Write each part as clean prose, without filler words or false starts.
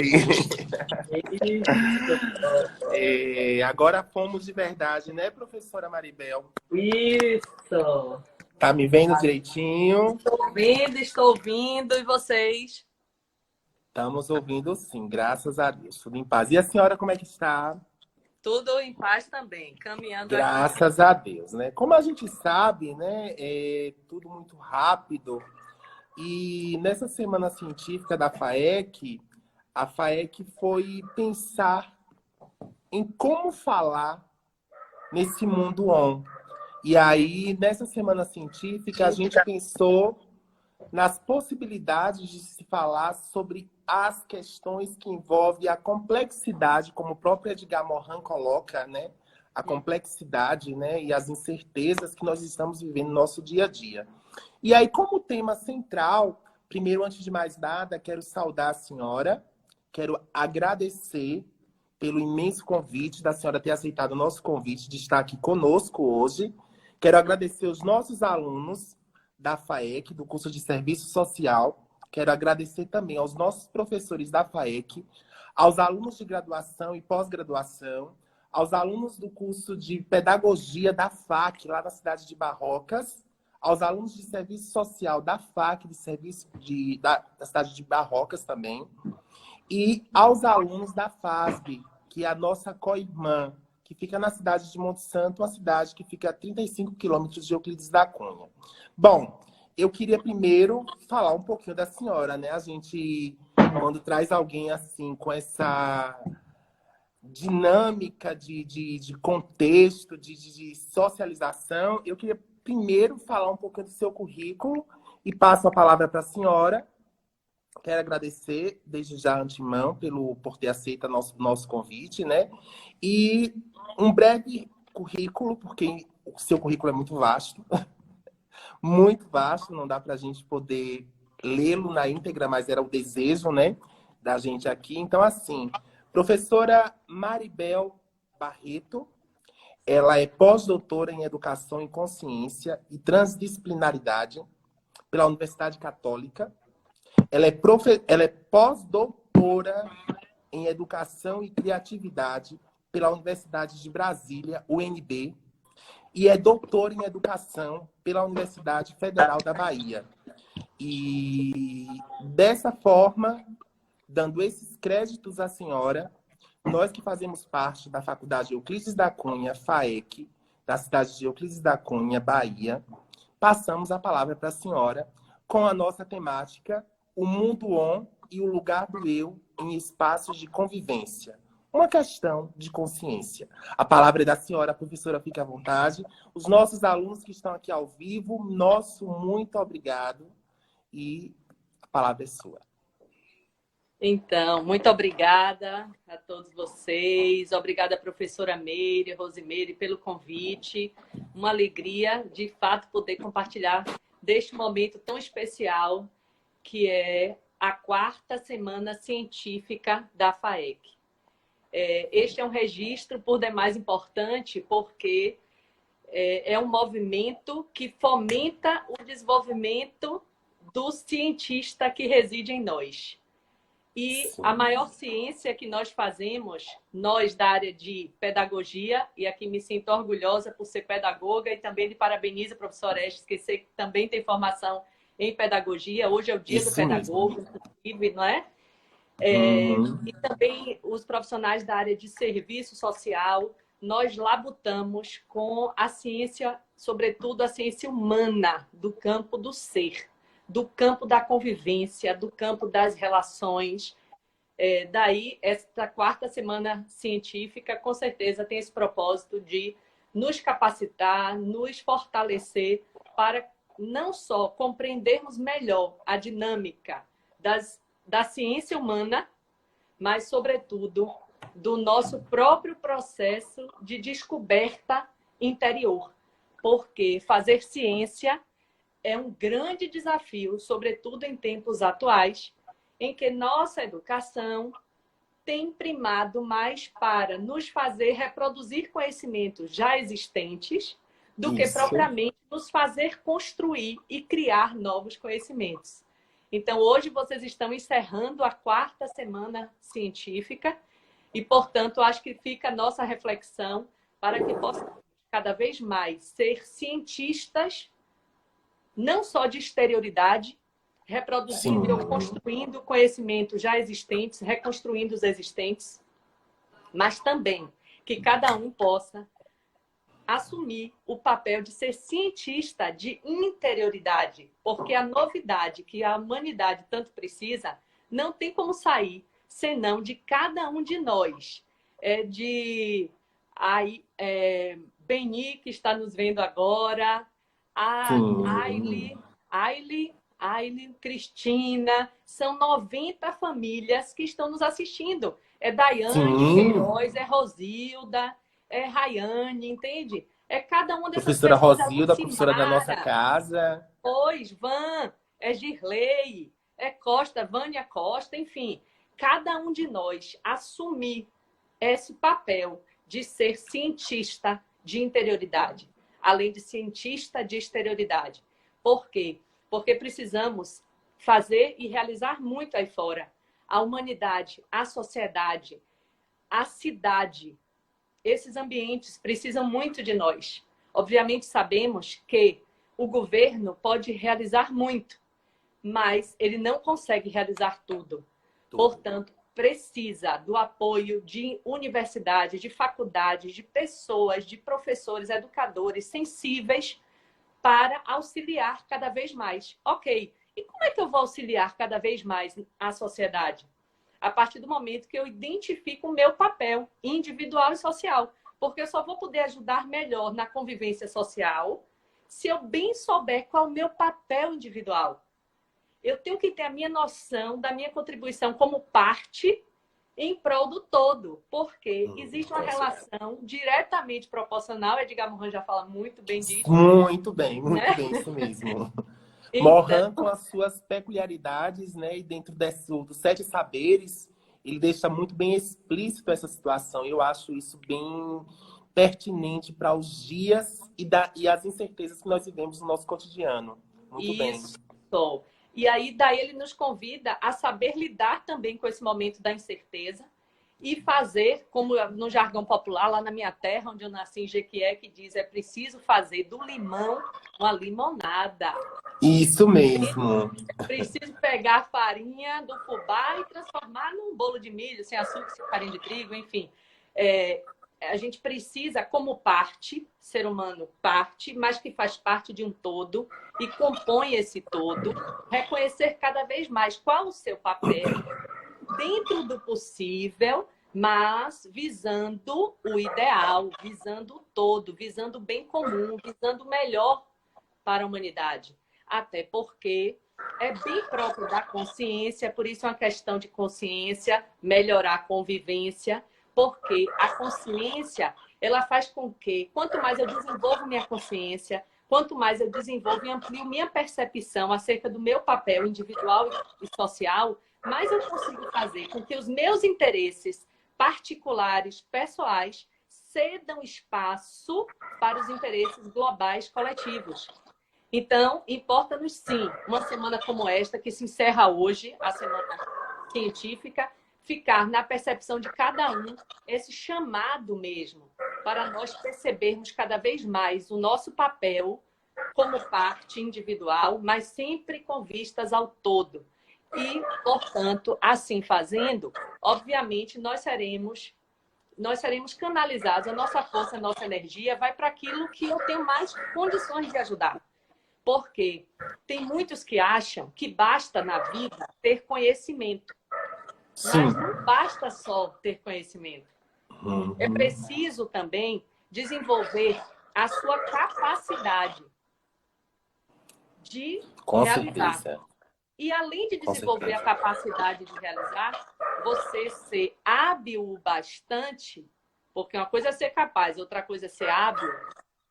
Oi. Isso. Agora fomos de verdade, né, professora Maribel? Isso. Tá me vendo direitinho? Estou ouvindo. E vocês? Estamos ouvindo sim, graças a Deus. Tudo em paz. E a senhora, como é que está? Tudo em paz também, caminhando aqui. Graças a Deus, né? Como a gente sabe, né, é tudo muito rápido. E nessa semana científica da FAEC, a FAEC foi pensar em como falar nesse mundo on. E aí, nessa semana científica, a gente pensou nas possibilidades de se falar sobre as questões que envolvem a complexidade, como o próprio Edgar Morin coloca, né? A complexidade, né? E as incertezas que nós estamos vivendo no nosso dia a dia. E aí, como tema central, primeiro, antes de mais nada, quero saudar a senhora, quero agradecer pelo imenso convite da senhora ter aceitado o nosso convite de estar aqui conosco hoje. Quero agradecer os nossos alunos da FAEC, do curso de Serviço Social. Quero agradecer também aos nossos professores da FAEC, aos alunos de graduação e pós-graduação, aos alunos do curso de Pedagogia da FAC, lá da cidade de Barrocas, aos alunos de Serviço Social da FAC, da cidade de Barrocas também, e aos alunos da FASB, que é a nossa co-irmã, que fica na cidade de Monte Santo, uma cidade que fica a 35 quilômetros de Euclides da Cunha. Bom, eu queria primeiro falar um pouquinho da senhora, né? A gente, quando traz alguém assim, com essa dinâmica de contexto, de socialização, eu queria primeiro falar um pouquinho do seu currículo e passo a palavra para a senhora. Quero agradecer desde já antemão por ter aceito nosso convite, né? E um breve currículo, porque o seu currículo é muito vasto, muito vasto, não dá para a gente poder lê-lo na íntegra, mas era o desejo, né, da gente aqui. Então, assim, professora Maribel Barreto, ela é pós-doutora em Educação em Consciência e Transdisciplinaridade pela Universidade Católica. Ela é pós-doutora em Educação e Criatividade pela Universidade de Brasília, UNB, e é doutora em Educação pela Universidade Federal da Bahia. E dessa forma, dando esses créditos à senhora, nós que fazemos parte da Faculdade Euclides da Cunha, FAEC, da cidade de Euclides da Cunha, Bahia, passamos a palavra para a senhora com a nossa temática O Mundo On e o Lugar do Eu em Espaços de Convivência. Uma questão de consciência. A palavra é da senhora, professora, fique à vontade. Os nossos alunos que estão aqui ao vivo, nosso muito obrigado. E a palavra é sua. Então, muito obrigada a todos vocês. Obrigada, professora Meire, Rosimeire, pelo convite. Uma alegria, de fato, poder compartilhar deste momento tão especial que é a 4ª Semana Científica da FAEC. Este é um registro, por demais, importante, porque é um movimento que fomenta o desenvolvimento do cientista que reside em nós. E a maior ciência que nós fazemos, nós da área de pedagogia, e aqui me sinto orgulhosa por ser pedagoga e também lhe parabenizo, professora Estes, que sei que também tem formação em pedagogia. Hoje é o dia do pedagogo, inclusive, não é? E também os profissionais da área de serviço social, nós labutamos com a ciência, sobretudo a ciência humana, do campo do ser, do campo da convivência, do campo das relações. Daí, esta 4ª Semana Científica, com certeza, tem esse propósito de nos capacitar, nos fortalecer para não só compreendermos melhor a dinâmica da ciência humana, mas, sobretudo, do nosso próprio processo de descoberta interior. Porque fazer ciência é um grande desafio, sobretudo em tempos atuais, em que nossa educação tem primado mais para nos fazer reproduzir conhecimentos já existentes do que propriamente nos fazer construir e criar novos conhecimentos. Então, hoje vocês estão encerrando a 4ª semana científica e, portanto, acho que fica a nossa reflexão para que possamos cada vez mais ser cientistas, não só de exterioridade, reproduzindo Sim. ou construindo conhecimentos já existentes, reconstruindo os existentes, mas também que cada um possa assumir o papel de ser cientista de interioridade, porque a novidade que a humanidade tanto precisa não tem como sair senão de cada um de nós. Beni, que está nos vendo agora, a Aile, Cristina, são 90 famílias que estão nos assistindo. É Daiane Queiroz, é Rosilda, é Rayane, entende? É cada uma dessas Professora pessoas. Rosilda, professora da nossa casa. Pois, Van, é Girlei, é Costa, Vânia Costa, enfim. Cada um de nós assumir esse papel de ser cientista de interioridade, além de cientista de exterioridade. Por quê? Porque precisamos fazer e realizar muito aí fora. A humanidade, a sociedade, a cidade, esses ambientes precisam muito de nós. Obviamente sabemos que o governo pode realizar muito, mas ele não consegue realizar tudo. Portanto, precisa do apoio de universidades, de faculdades, de pessoas, de professores, educadores sensíveis para auxiliar cada vez mais. Ok, e como é que eu vou auxiliar cada vez mais a sociedade? A partir do momento que eu identifico o meu papel individual e social. Porque eu só vou poder ajudar melhor na convivência social se eu bem souber qual é o meu papel individual. Eu tenho que ter a minha noção da minha contribuição como parte em prol do todo. Porque existe uma relação diretamente proporcional. Edgar Morin já fala muito bem disso. Muito bem, né? isso mesmo. Então, Morin, com as suas peculiaridades, né, e dentro dos 7 saberes, ele deixa muito bem explícito essa situação. Eu acho isso bem pertinente para os dias e as incertezas que nós vivemos no nosso cotidiano. Muito isso. bem. E aí, daí ele nos convida a saber lidar também com esse momento da incerteza e fazer, como no jargão popular, lá na minha terra, onde eu nasci, em Jequié, que diz, é preciso fazer do limão uma limonada. Isso mesmo. Preciso pegar a farinha do fubá e transformar num bolo de milho, sem açúcar, sem farinha de trigo, enfim. A gente precisa, como parte, ser humano parte, mas que faz parte de um todo e compõe esse todo, reconhecer cada vez mais qual o seu papel dentro do possível, mas visando o ideal, visando o todo, visando o bem comum, visando o melhor para a humanidade. Até porque é bem próprio da consciência, por isso é uma questão de consciência, melhorar a convivência, porque a consciência, ela faz com que, quanto mais eu desenvolvo minha consciência, quanto mais eu desenvolvo e amplio minha percepção acerca do meu papel individual e social, mais eu consigo fazer com que os meus interesses particulares, pessoais, cedam espaço para os interesses globais coletivos. Então, importa-nos sim, uma semana como esta, que se encerra hoje, a semana científica, ficar na percepção de cada um, esse chamado mesmo, para nós percebermos cada vez mais o nosso papel como parte individual, mas sempre com vistas ao todo. E, portanto, assim fazendo, obviamente, nós seremos canalizados, a nossa força, a nossa energia vai para aquilo que eu tenho mais condições de ajudar. Porque tem muitos que acham que basta na vida ter conhecimento. Sim. Mas não basta só ter conhecimento. É preciso também desenvolver a sua capacidade de realizar. Certeza. E além de desenvolver a capacidade de realizar, você ser hábil o bastante, porque uma coisa é ser capaz, outra coisa é ser hábil,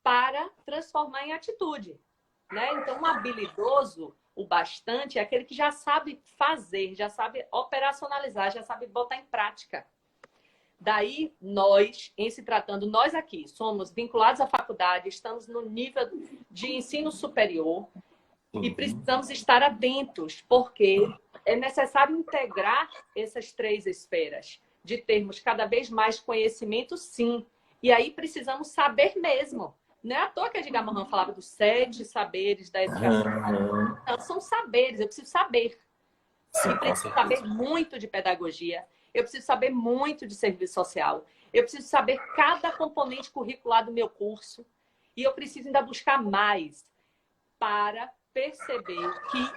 para transformar em atitude. Né? Então, um habilidoso o bastante é aquele que já sabe fazer, já sabe operacionalizar, já sabe botar em prática. Daí, nós, em se tratando, nós aqui somos vinculados à faculdade, estamos no nível de ensino superior, E Sim. precisamos estar atentos, porque é necessário integrar essas três esferas, de termos cada vez mais conhecimento, sim. E aí precisamos saber mesmo. Não é à toa que a Edgar Morin falava dos 7 saberes da educação. Aham. Não, são saberes, eu preciso saber. E Sim, com preciso saber certeza. muito de pedagogia, eu preciso saber muito de serviço social, eu preciso saber cada componente curricular do meu curso, e eu preciso ainda buscar mais para perceber que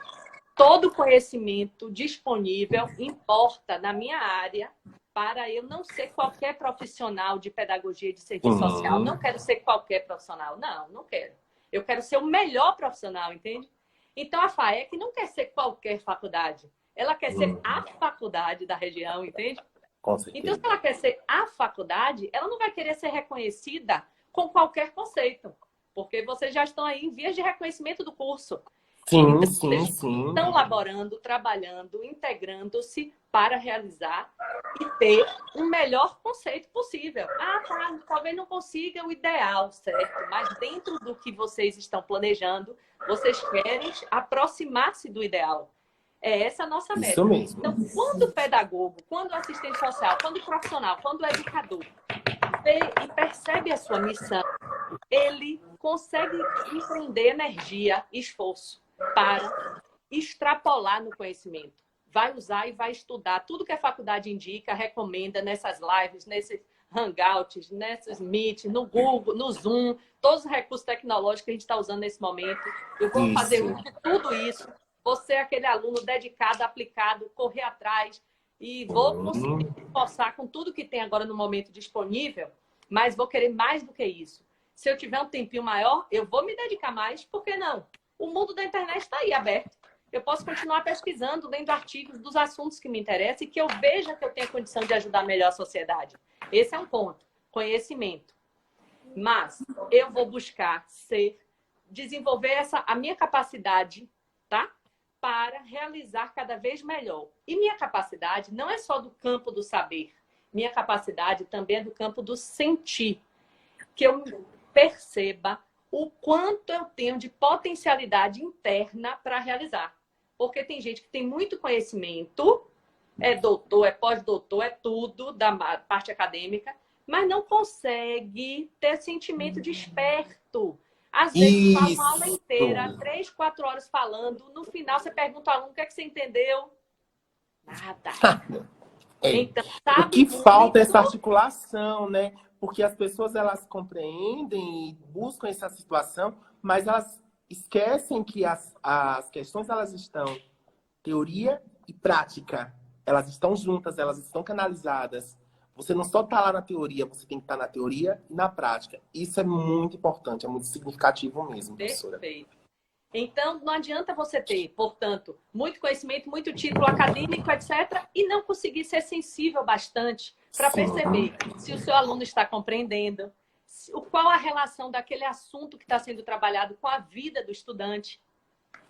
todo conhecimento disponível importa na minha área para eu não ser qualquer profissional de pedagogia e de serviço social. Sim. Não quero ser qualquer profissional. Não, não quero. Eu quero ser o melhor profissional, entende? Então, a FAEC não quer ser qualquer faculdade. Ela quer ser a Uhum. faculdade da região, entende? Com Então, se certeza. ela quer ser a faculdade, ela não vai querer ser reconhecida com qualquer conceito, porque vocês já estão aí em vias de reconhecimento do curso. Sim, Então, sim, vocês sim. estão laborando, trabalhando, integrando-se para realizar e ter um melhor conceito possível. Ah, tá, talvez não consiga o ideal, certo? Mas dentro do que vocês estão planejando, vocês querem aproximar-se do ideal. É essa a nossa Isso meta. mesmo. Então, quando o pedagogo, quando o assistente social, quando o profissional, quando o educador vê e percebe a sua missão, ele consegue empreender energia e esforço para extrapolar no conhecimento. Vai usar e vai estudar tudo que a faculdade indica, recomenda nessas lives, nesses hangouts, nesses meet, no Google, no Zoom, todos os recursos tecnológicos que a gente está usando nesse momento. Eu vou fazer Isso. uso de tudo isso. Você é aquele aluno dedicado, aplicado, correr atrás e vou conseguir Sim. me esforçar com tudo que tem agora no momento disponível, mas vou querer mais do que isso. Se eu tiver um tempinho maior, eu vou me dedicar mais, por que não? O mundo da internet está aí aberto. Eu posso continuar pesquisando, lendo artigos dos assuntos que me interessam e que eu veja que eu tenho condição de ajudar melhor a sociedade. Esse é um ponto, conhecimento. Mas eu vou buscar desenvolver a minha capacidade, tá? Para realizar cada vez melhor. E minha capacidade não é só do campo do saber. Minha capacidade também é do campo do sentir. Que eu perceba o quanto eu tenho de potencialidade interna para realizar. Porque tem gente que tem muito conhecimento, é doutor, é pós-doutor, é tudo da parte acadêmica, mas não consegue ter sentimento de esperto. Às vezes fala uma aula Isso. inteira, 3, 4 horas falando, no final você pergunta ao aluno o que é que você entendeu? Nada. É. Então, O sabe que falta é muito. essa articulação, né? Porque as pessoas elas compreendem e buscam essa situação, mas elas esquecem que as questões elas estão teoria e prática. Elas estão juntas, elas estão canalizadas. Você não só está lá na teoria, você tem que estar na teoria e na prática. Isso é muito importante, é muito significativo mesmo, professora. Perfeito. Então, não adianta você ter, portanto, muito conhecimento, muito título acadêmico, etc., e não conseguir ser sensível bastante para Sim. perceber se o seu aluno está compreendendo, qual a relação daquele assunto que está sendo trabalhado com a vida do estudante.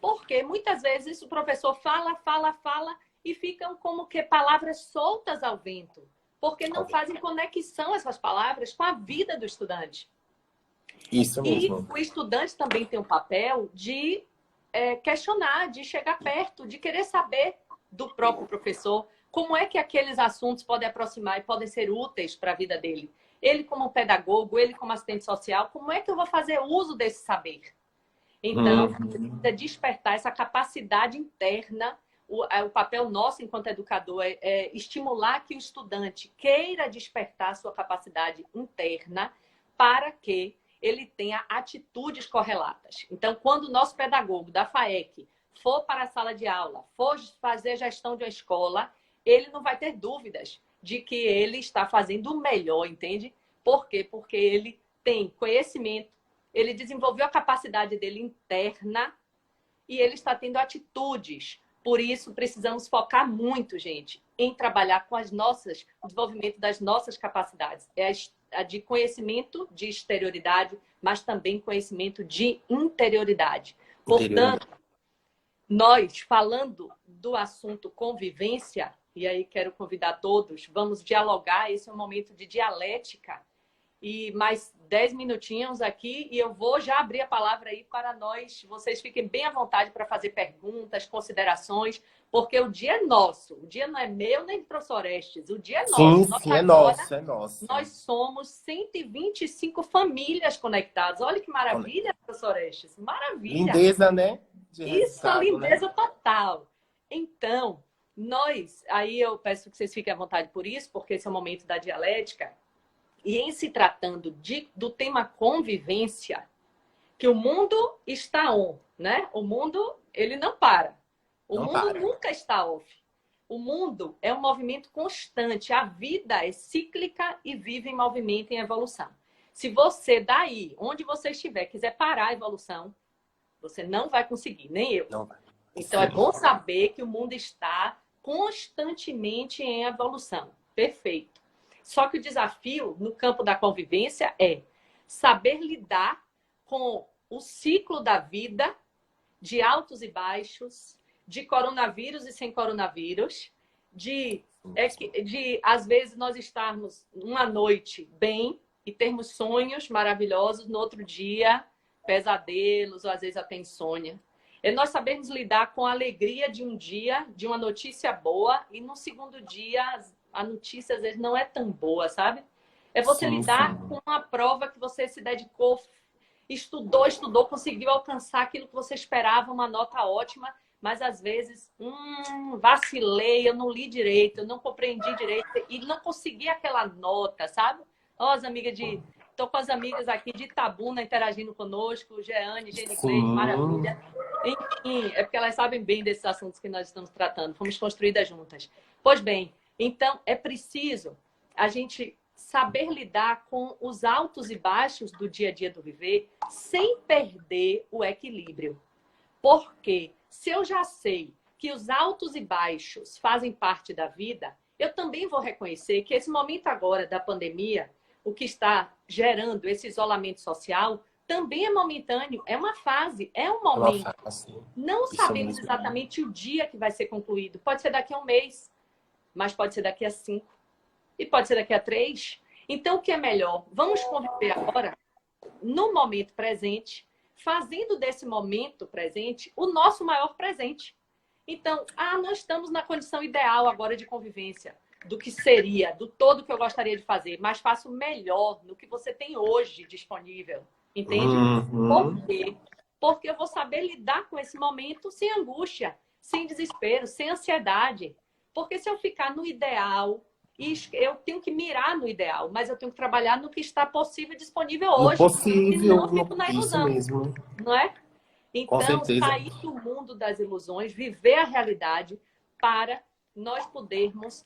Porque muitas vezes o professor fala, fala, fala e ficam como que palavras soltas ao vento, porque não fazem conexão essas palavras com a vida do estudante. Isso E mesmo. o estudante também tem um papel de questionar, de chegar perto, de querer saber do próprio professor como é que aqueles assuntos podem aproximar e podem ser úteis para a vida dele. Ele como pedagogo, ele como assistente social, como é que eu vou fazer uso desse saber? Então, Uhum. precisa despertar essa capacidade interna. O papel nosso enquanto educador é estimular que o estudante queira despertar a sua capacidade interna para que ele tenha atitudes correlatas. Então, quando o nosso pedagogo da FAEC for para a sala de aula, for fazer gestão de uma escola, ele não vai ter dúvidas de que ele está fazendo o melhor, entende? Por quê? Porque ele tem conhecimento, ele desenvolveu a capacidade dele interna e ele está tendo atitudes. Por isso, precisamos focar muito, gente, em trabalhar com o desenvolvimento das nossas capacidades. É a de conhecimento de exterioridade, mas também conhecimento de interioridade. Interioridade. Portanto, nós, falando do assunto convivência, e aí quero convidar todos, vamos dialogar, esse é um momento de dialética, e mais 10 minutinhos aqui e eu vou já abrir a palavra aí para nós. Vocês fiquem bem à vontade para fazer perguntas, considerações, porque o dia é nosso. O dia não é meu nem do professor Orestes. O dia é nosso. Sim, sim, é nosso, é nosso. Nós somos 125 famílias conectadas. Olha que maravilha, professor Orestes. Maravilha. Lindeza, né? Isso, lindeza, né? Total. Então, aí eu peço que vocês fiquem à vontade por isso, porque esse é o momento da dialética. E em se tratando do tema convivência, que o mundo está on, né? O mundo, ele não para. O mundo nunca está off. O mundo é um movimento constante. A vida é cíclica e vive em movimento, em evolução. Se você, daí, onde você estiver, quiser parar a evolução, você não vai conseguir, nem eu. Não vai. Então, Sim. É bom saber que o mundo está constantemente em evolução. Perfeito. Só que o desafio no campo da convivência é saber lidar com o ciclo da vida, de altos e baixos, de coronavírus e sem coronavírus, de às vezes nós estarmos uma noite bem e termos sonhos maravilhosos, no outro dia pesadelos ou às vezes até insônia. É nós sabermos lidar com a alegria de um dia, de uma notícia boa, e no segundo dia a notícia às vezes não é tão boa, sabe? É você lidar com uma prova que você se dedicou, estudou, conseguiu alcançar aquilo que você esperava, uma nota ótima, mas às vezes, vacilei, eu não li direito, eu não compreendi direito e não consegui aquela nota, sabe? Estou com as amigas aqui de Itabuna interagindo conosco, Jeane, Geniglês, maravilha. Enfim, é porque elas sabem bem desses assuntos que nós estamos tratando. Fomos construídas juntas. Pois bem, então é preciso a gente saber lidar com os altos e baixos do dia a dia do viver sem perder o equilíbrio. Porque se eu já sei que os altos e baixos fazem parte da vida, eu também vou reconhecer que esse momento agora da pandemia, o que está gerando esse isolamento social, também é momentâneo, é uma fase, é um momento. Não sabemos exatamente o dia que vai ser concluído. Pode ser daqui a um mês, mas pode ser daqui a 5 e pode ser daqui a 3. Então, o que é melhor? Vamos conviver agora, no momento presente, fazendo desse momento presente o nosso maior presente. Então, nós estamos na condição ideal agora de convivência, do que seria, do todo que eu gostaria de fazer, mas faço melhor no que você tem hoje disponível. Entende? Por quê? Porque eu vou saber lidar com esse momento sem angústia, sem desespero, sem ansiedade. Porque se eu ficar no ideal, eu tenho que mirar no ideal, mas eu tenho que trabalhar no que está possível e disponível hoje. Possível, não fico na ilusão, isso mesmo. Não é? Então, sair do mundo das ilusões, viver a realidade para nós podermos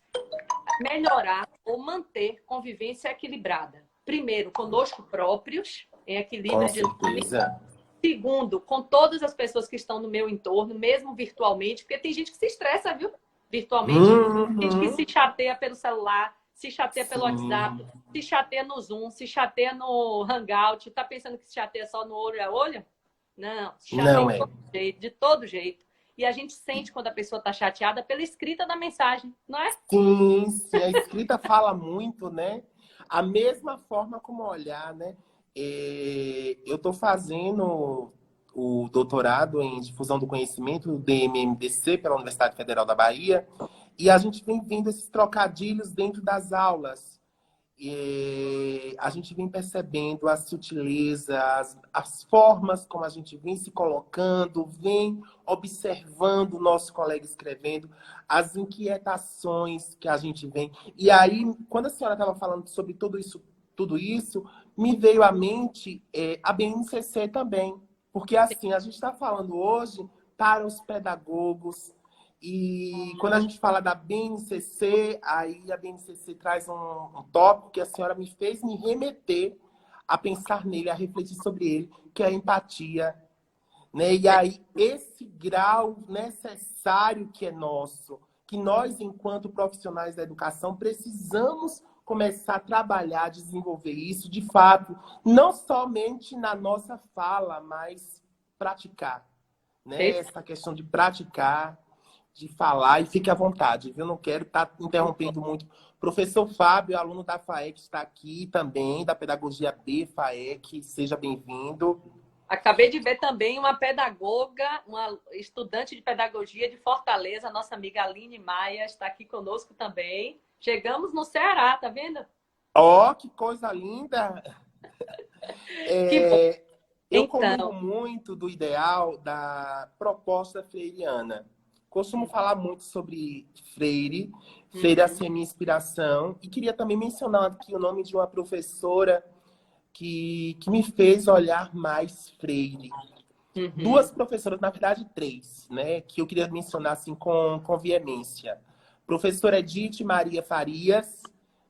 melhorar ou manter convivência equilibrada. Primeiro, conosco próprios, em equilíbrio de certeza. Segundo, com todas as pessoas que estão no meu entorno, mesmo virtualmente, porque tem gente que se estressa, viu? Virtualmente. Tem gente que se chateia pelo celular, se chateia pelo WhatsApp, se chateia no Zoom, se chateia no Hangout. Tá pensando que se chateia só no olho a olho? Não, se chateia de todo jeito. E a gente sente quando a pessoa está chateada pela escrita da mensagem, não é? Sim, a escrita fala muito, né? A mesma forma como olhar, né? Eu estou fazendo o doutorado em difusão do conhecimento do DMMDC pela Universidade Federal da Bahia e a gente vem vendo esses trocadilhos dentro das aulas. A gente vem percebendo as sutilezas, as formas como a gente vem se colocando, vem observando o nosso colega escrevendo, as inquietações que a gente vem. E aí, quando a senhora estava falando sobre tudo isso, me veio à mente a BNCC também. Porque assim, a gente está falando hoje para os pedagogos. E quando a gente fala da BNCC, aí a BNCC traz um tópico que a senhora me fez me remeter a pensar nele, a refletir sobre ele, que é a empatia. Né? E aí, esse grau necessário que é nosso, que nós, enquanto profissionais da educação, precisamos começar a trabalhar, desenvolver isso, de fato, não somente na nossa fala, mas praticar. Né? Essa questão de praticar, de falar, e fique à vontade, viu? Não quero estar interrompendo muito Professor Fábio, aluno da FAEC, está aqui também, da Pedagogia B, FAEC. Seja bem-vindo. Acabei de ver também uma pedagoga, uma estudante de pedagogia de Fortaleza, nossa amiga Aline Maia, está aqui conosco também. Chegamos no Ceará, tá vendo? Ó, que coisa linda! Que bom. Eu comungo Então, muito do ideal da proposta freiriana. Costumo falar muito sobre Freire, Freire assim, é minha inspiração, e queria também mencionar aqui o nome de uma professora que me fez olhar mais Freire. Duas professoras, na verdade, três, né? Que eu queria mencionar assim com veemência. Professora Edith Maria Farias,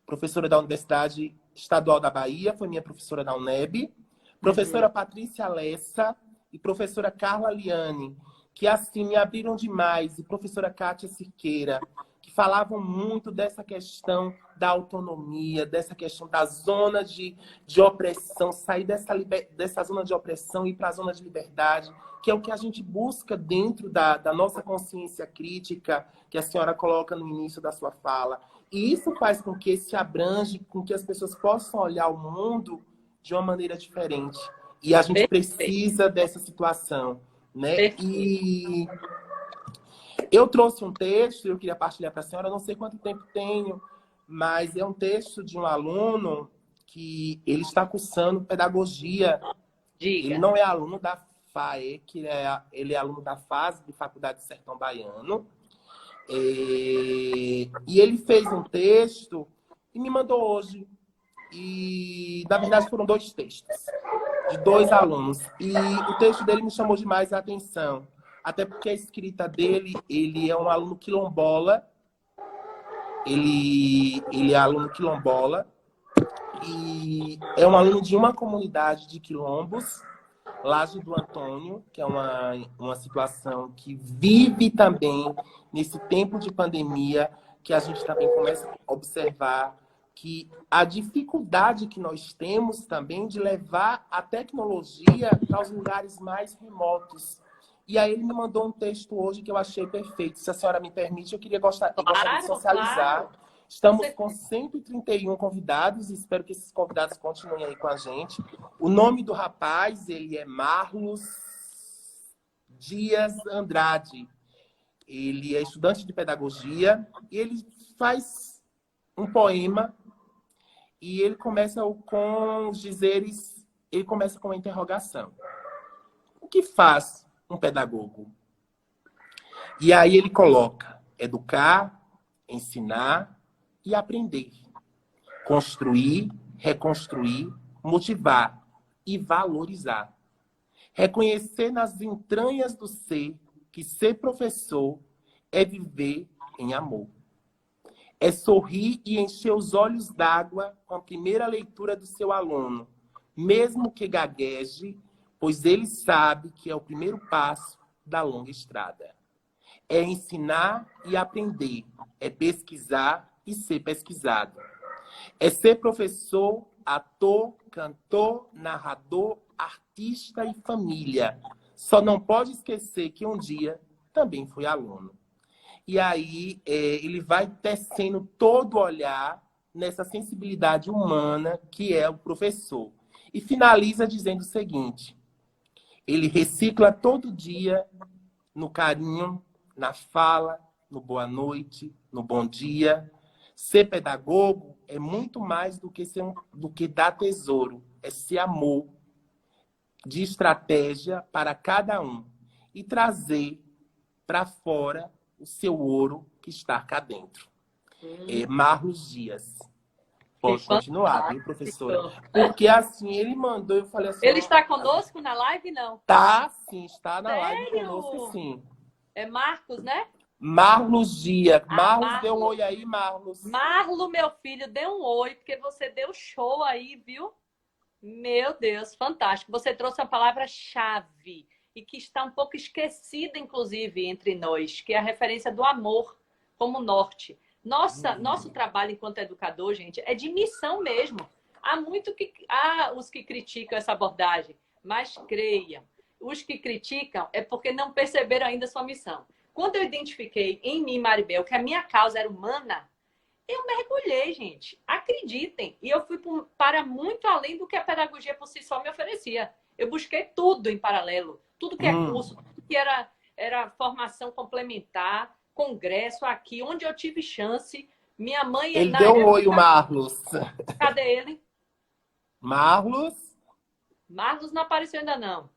professora da Universidade Estadual da Bahia, foi minha professora da UNEB. Professora Patrícia Lessa e professora Carla Liane, que assim me abriram demais. E professora Kátia Cirqueira, que falavam muito dessa questão da autonomia, dessa questão da zona de opressão, sair dessa zona de opressão e ir para a zona de liberdade, que é o que a gente busca dentro da nossa consciência crítica, que a senhora coloca no início da sua fala. E isso faz com que se abrange, com que as pessoas possam olhar o mundo de uma maneira diferente. E a gente precisa dessa situação, né? E eu trouxe um texto, eu queria partilhar para a senhora, não sei quanto tempo tenho, mas é um texto de um aluno que ele está cursando pedagogia. diga. Ele não é aluno da FAEC, ele é aluno da FASE, de Faculdade de Sertão Baiano. E ele fez um texto e me mandou hoje. E, na verdade, foram dois textos de dois alunos. E o texto dele me chamou demais a atenção. Até porque a escrita dele, ele é um aluno quilombola. Ele é aluno quilombola. E é um aluno de uma comunidade de quilombos, Laje do Antônio, que é uma situação que vive também nesse tempo de pandemia, que a gente também começa a observar que a dificuldade que nós temos também de levar a tecnologia para os lugares mais remotos. E aí ele me mandou um texto hoje que eu achei perfeito. Se a senhora me permite, eu gostaria de socializar. Claro. Estamos com 131 convidados e espero que esses convidados continuem aí com a gente. O nome do rapaz, ele é Marlos Dias Andrade. Ele é estudante de pedagogia e ele faz um poema e ele começa com os dizeres, ele começa com uma interrogação. O que faz um pedagogo? E aí ele coloca educar, ensinar e aprender. Construir, reconstruir, motivar e valorizar. Reconhecer nas entranhas do ser que ser professor é viver em amor. É sorrir e encher os olhos d'água com a primeira leitura do seu aluno, mesmo que gagueje, pois ele sabe que é o primeiro passo da longa estrada. É ensinar e aprender, é pesquisar e ser pesquisado. É ser professor, ator, cantor, narrador, artista e família. Só não pode esquecer que um dia também fui aluno. E aí ele vai tecendo todo o olhar nessa sensibilidade humana que é o professor. E finaliza dizendo o seguinte: ele recicla todo dia no carinho, na fala, no boa noite, no bom dia. Ser pedagogo é muito mais do que dar tesouro. É ser amor de estratégia para cada um e trazer para fora o seu ouro que está cá dentro. Marlos Dias. Pode continuar, viu, professora? Porque assim, ele mandou, eu falei assim... Ele está conosco na live, não? Tá, sim, está na live Sério? conosco, sim. É Marcos, né? Marlos Dias. Marlos, Marlos. dê um oi aí, Marlos. Marlo, meu filho, dê um oi, porque você deu show aí, viu? Meu Deus, fantástico. Você trouxe a palavra-chave e que está um pouco esquecida, inclusive, entre nós, que é a referência do amor como norte. Nosso trabalho enquanto educador, gente, é de missão mesmo. Há os que criticam essa abordagem, mas creiam, os que criticam é porque não perceberam ainda sua missão. Quando eu identifiquei em mim, Maribel, que a minha causa era humana, Eu mergulhei, gente. Acreditem. E eu fui para muito além do que a pedagogia por si só me oferecia. Eu busquei tudo em paralelo. Tudo que é curso, tudo que era formação complementar, congresso aqui, onde eu tive chance. Minha mãe, Ele na deu um oi, o época... Marlos. Cadê ele? Marlos? Marlos não apareceu ainda não.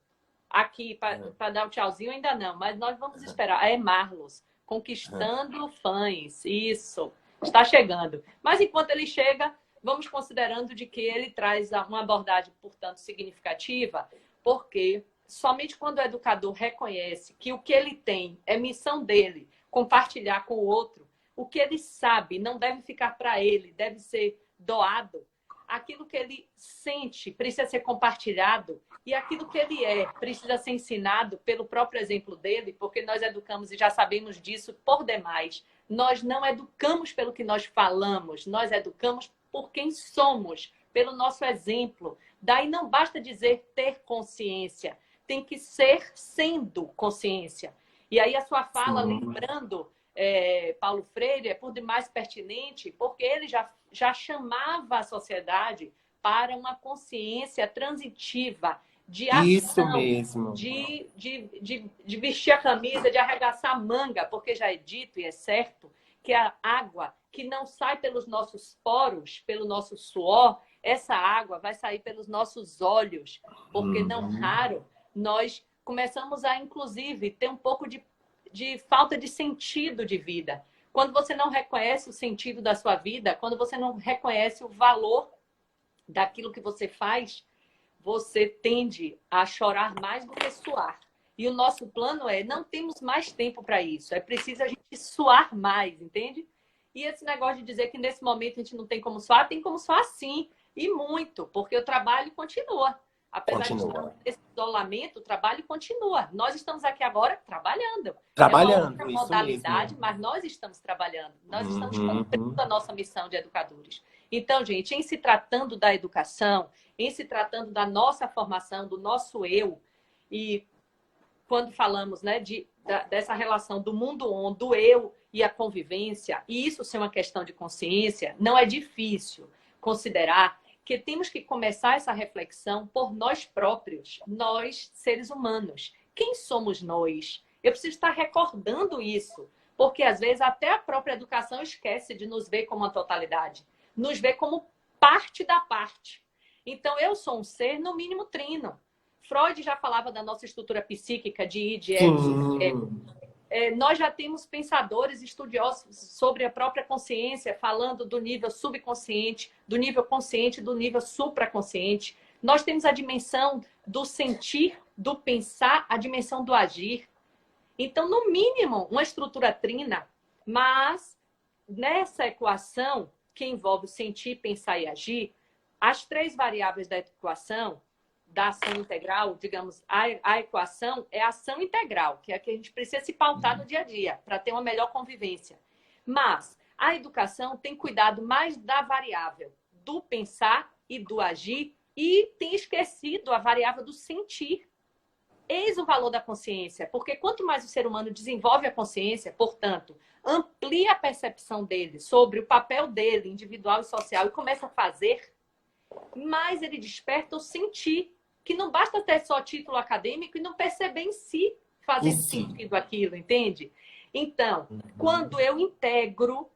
Aqui, para dar o tchauzinho, ainda não. Mas nós vamos esperar. É Marlos. Conquistando fãs. Isso. Está chegando. Mas enquanto ele chega, vamos considerando de que ele traz uma abordagem, portanto, significativa, porque somente quando o educador reconhece que o que ele tem é missão dele, compartilhar com o outro, o que ele sabe não deve ficar para ele, deve ser doado. Aquilo que ele sente precisa ser compartilhado e aquilo que ele precisa ser ensinado pelo próprio exemplo dele, porque nós educamos e já sabemos disso por demais. Nós não educamos pelo que nós falamos, nós educamos por quem somos, pelo nosso exemplo. Daí não basta dizer ter consciência, tem que ser sendo consciência. E aí a sua fala, lembrando Paulo Freire, é por demais pertinente, porque ele já chamava a sociedade para uma consciência transitiva, de ação, isso mesmo. de vestir a camisa, de arregaçar a manga, porque já é dito e é certo que a água que não sai pelos nossos poros, pelo nosso suor, essa água vai sair pelos nossos olhos, porque não raro nós começamos a, inclusive, ter um pouco de falta de sentido de vida. Quando você não reconhece o sentido da sua vida, quando você não reconhece o valor daquilo que você faz, você tende a chorar mais do que suar. E o nosso plano não temos mais tempo para isso. É preciso a gente suar mais, entende? E esse negócio de dizer que nesse momento a gente não tem como suar, tem como suar sim. E muito, porque o trabalho continua. Apesar de estar nesse isolamento, o trabalho continua. Nós estamos aqui agora trabalhando. Trabalhando, é uma outra modalidade, mesmo. mas nós estamos trabalhando. Nós estamos cumprindo a nossa missão de educadores. Então, gente, em se tratando da educação, em se tratando da nossa formação, do nosso eu, e quando falamos dessa relação do mundo on, do eu e a convivência, e isso ser uma questão de consciência, não é difícil considerar que temos que começar essa reflexão por nós próprios, nós, seres humanos. Quem somos nós? Eu preciso estar recordando isso, porque às vezes até a própria educação esquece de nos ver como uma totalidade, nos ver como parte da parte. Então, eu sou um ser, no mínimo, trino. Freud já falava da nossa estrutura psíquica de id, ego. Nós já temos pensadores estudiosos sobre a própria consciência, falando do nível subconsciente, do nível consciente, do nível supraconsciente. Nós temos a dimensão do sentir, do pensar, a dimensão do agir. Então, no mínimo, uma estrutura trina, mas nessa equação que envolve sentir, pensar e agir, as três variáveis da equação, da ação integral, digamos, a equação é a ação integral, que é a que a gente precisa se pautar no dia a dia, para ter uma melhor convivência. Mas a educação tem cuidado mais da variável do pensar e do agir e tem esquecido a variável do sentir. Eis o valor da consciência, porque quanto mais o ser humano desenvolve a consciência, portanto, amplia a percepção dele sobre o papel dele, individual e social, e começa a fazer, mais ele desperta o sentir, que não basta ter só título acadêmico e não perceber em si fazer sentido aquilo, entende? Então, quando eu integro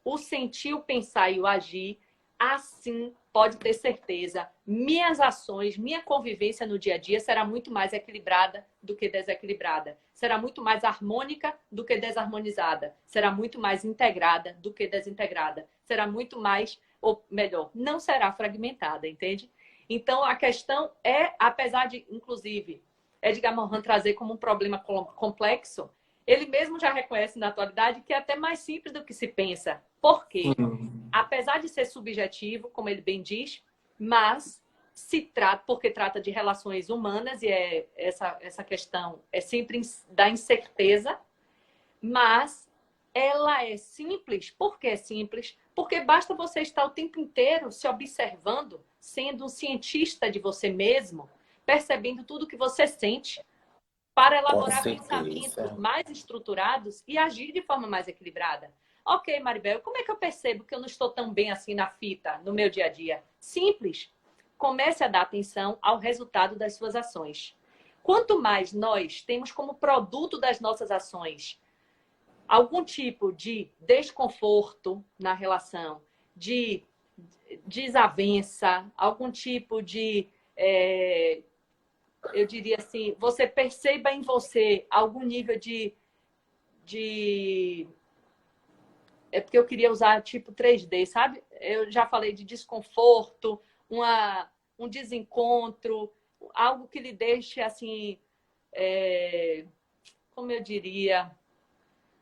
o sentir, o pensar e o agir, assim, pode ter certeza, minhas ações, minha convivência no dia a dia será muito mais equilibrada do que desequilibrada. Será muito mais harmônica do que desarmonizada. Será muito mais integrada do que desintegrada. Será muito mais, ou melhor, não será fragmentada, entende? Então, a questão apesar de, inclusive, Edgar Morin trazer como um problema complexo, ele mesmo já reconhece na atualidade que é até mais simples do que se pensa. Por quê? Apesar de ser subjetivo, como ele bem diz, mas porque trata de relações humanas, e essa questão é sempre da incerteza, mas ela é simples. Por que é simples? Porque basta você estar o tempo inteiro se observando, sendo um cientista de você mesmo, percebendo tudo que você sente, para elaborar pensamentos mais estruturados e agir de forma mais equilibrada. Ok, Maribel, como é que eu percebo que eu não estou tão bem assim na fita, no meu dia a dia? Simples. Comece a dar atenção ao resultado das suas ações. Quanto mais nós temos como produto das nossas ações algum tipo de desconforto na relação, de desavença, algum tipo de, eu diria assim, você perceba em você algum nível de... É porque eu queria usar tipo 3D, sabe? Eu já falei de desconforto, um desencontro, algo que lhe deixe assim, como eu diria,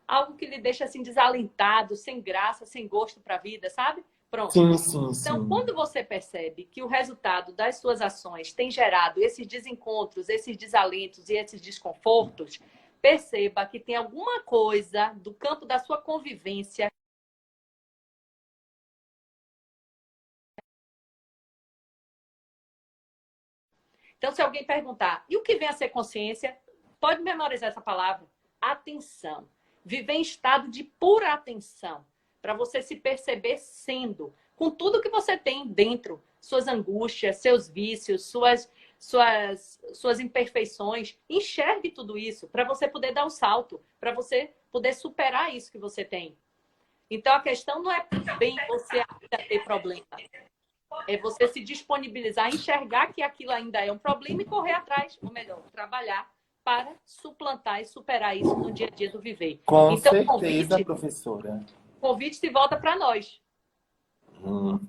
algo que lhe deixa assim desalentado, sem graça, sem gosto para a vida, sabe? Pronto. Sim, sim, Então, sim. quando você percebe que o resultado das suas ações tem gerado esses desencontros, esses desalentos e esses desconfortos, perceba que tem alguma coisa do campo da sua convivência. Então, se alguém perguntar, e o que vem a ser consciência? Pode memorizar essa palavra. Atenção. Viver em estado de pura atenção. Para você se perceber sendo, com tudo que você tem dentro. Suas angústias, seus vícios, suas imperfeições. Enxergue tudo isso para você poder dar o salto. Para você poder superar isso que você tem. Então, a questão não é bem você ainda ter problema. É você se disponibilizar, enxergar que aquilo ainda é um problema e correr atrás, ou melhor, trabalhar para suplantar e superar isso no dia a dia do viver. Com Então, certeza, professora. o convite se volta para nós.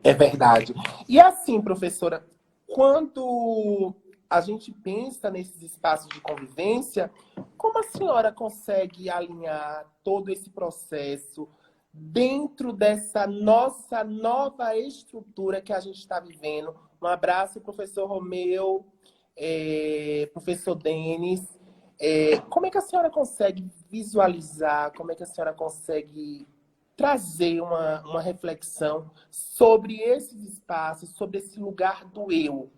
É verdade. E assim, professora, quando a gente pensa nesses espaços de convivência, como a senhora consegue alinhar todo esse processo dentro dessa nossa nova estrutura que a gente está vivendo? Um abraço, professor Romeu, professor Denis. Como é que a senhora consegue visualizar, como é que a senhora consegue trazer uma reflexão sobre esses espaços, sobre esse lugar do eu,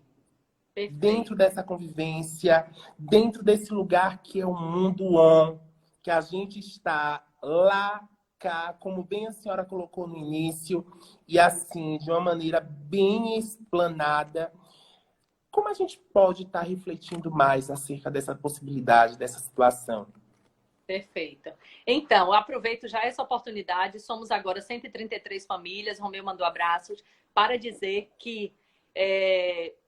Perfeito. dentro dessa convivência, dentro desse lugar que é o mundo on, que a gente está lá, cá, como bem a senhora colocou no início, e assim, de uma maneira bem explanada. Como a gente pode estar refletindo mais acerca dessa possibilidade, dessa situação? Perfeito. Então, aproveito já essa oportunidade. Somos agora 133 famílias. Romeu mandou abraços para dizer que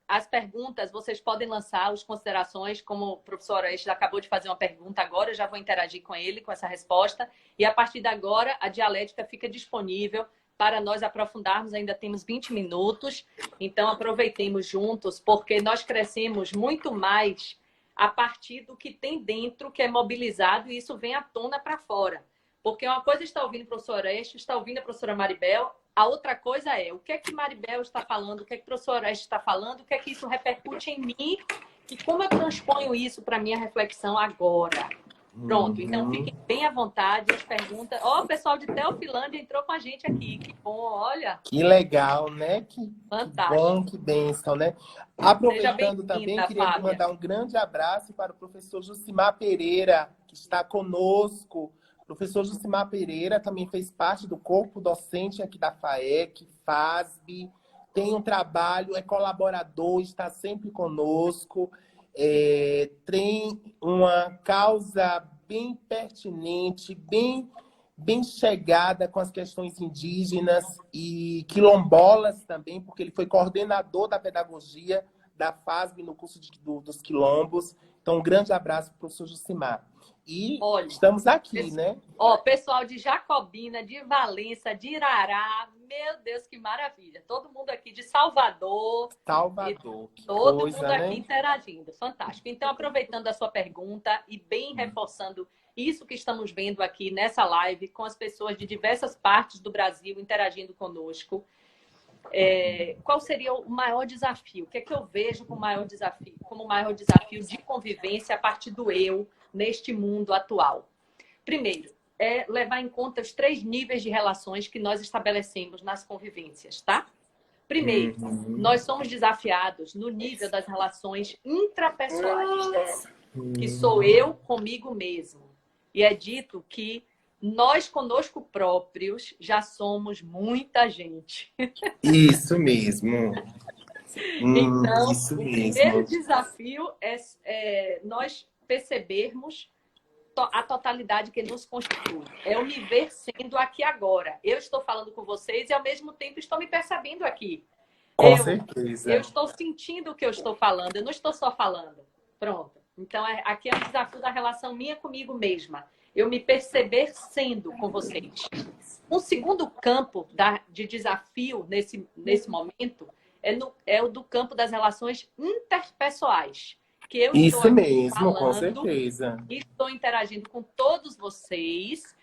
as perguntas, vocês podem lançar as considerações, como o professor Orestes acabou de fazer uma pergunta agora, eu já vou interagir com ele, com essa resposta. E a partir de agora, a dialética fica disponível para nós aprofundarmos. Ainda temos 20 minutos, então aproveitemos juntos, porque nós crescemos muito mais a partir do que tem dentro, que é mobilizado, e isso vem à tona para fora. Porque uma coisa está ouvindo o professor Orestes, está ouvindo a professora Maribel, a outra coisa é o que é que Maribel está falando, o que é que o professor Orestes está falando, o que é que isso repercute em mim e como eu transponho isso para a minha reflexão agora. Pronto, então fiquem bem à vontade, as perguntas. Ó, o pessoal de Teofilândia entrou com a gente aqui, que bom, olha. Que legal, né? Fantástico. Que bom, que bênção, né? Aproveitando também, queria Fábia. mandar um grande abraço para o professor Jucimar Pereira, que está conosco. O professor Jucimar Pereira também fez parte do corpo docente aqui da FAEC, FASB, tem um trabalho, é colaborador, está sempre conosco, tem uma causa bem pertinente, bem chegada com as questões indígenas e quilombolas também, porque ele foi coordenador da pedagogia da FASB no curso dos quilombos. Então, um grande abraço para o professor Jucimar. E olha, estamos aqui, né? Ó, pessoal de Jacobina, de Valença, de Irará, meu Deus, que maravilha. Todo mundo aqui de Salvador. Salvador. Todo mundo aqui interagindo. Fantástico. Então, aproveitando a sua pergunta e bem reforçando isso que estamos vendo aqui nessa live, com as pessoas de diversas partes do Brasil interagindo conosco, qual seria o maior desafio? O que é que eu vejo como maior desafio de convivência a partir do eu neste mundo atual? Primeiro, é levar em conta os 3 níveis de relações que nós estabelecemos nas convivências, tá? Primeiro, nós somos desafiados no nível das relações intrapessoais, que sou eu comigo mesmo. E é dito que nós conosco próprios já somos muita gente. Isso mesmo. Então, Isso o primeiro mesmo. desafio é nós percebermos a totalidade que nos constitui. É o me ver sendo aqui agora. Eu estou falando com vocês e, ao mesmo tempo, estou me percebendo aqui. Com Eu certeza. estou sentindo o que eu estou falando. Eu não estou só falando. Pronto. Então, aqui é o desafio da relação minha comigo mesma. Eu me perceber sendo com vocês. Um segundo campo de desafio nesse momento é o do campo das relações interpessoais. Que eu estou Isso aqui mesmo, com falando, certeza. estou interagindo com todos vocês.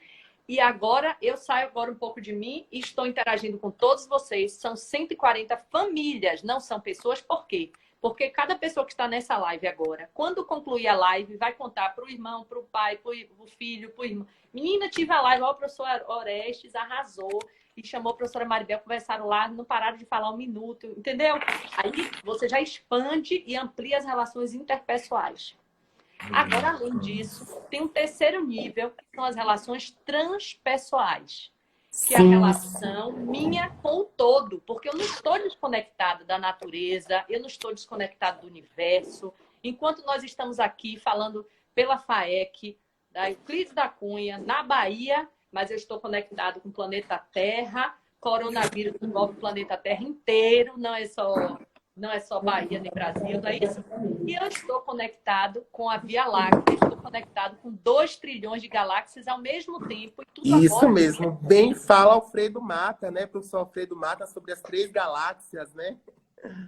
E agora eu saio agora um pouco de mim e estou interagindo com todos vocês. São 140 famílias, não são pessoas. Por quê? Porque cada pessoa que está nessa live agora, quando concluir a live, vai contar para o irmão, para o pai, para o filho, para o irmão. Menina, tive a live, ó, o professor Orestes arrasou e chamou a professora Maribel, conversaram lá, não pararam de falar um minuto, entendeu? Aí você já expande e amplia as relações interpessoais. Agora, além disso, tem um terceiro nível, que são as relações transpessoais. Que é a relação minha com o todo, porque eu não estou desconectada da natureza, eu não estou desconectada do universo. Enquanto nós estamos aqui falando pela FAEC, da Euclides da Cunha, na Bahia, mas eu estou conectado com o planeta Terra, coronavírus envolve o planeta Terra inteiro, não é só Bahia nem Brasil, não é isso? E eu estou conectado com a Via Láctea, estou conectado com 2 trilhões de galáxias ao mesmo tempo. E tudo Isso agora... mesmo. Bem fala Alfredo Mata, né? Professor Alfredo Mata sobre as 3 galáxias, né?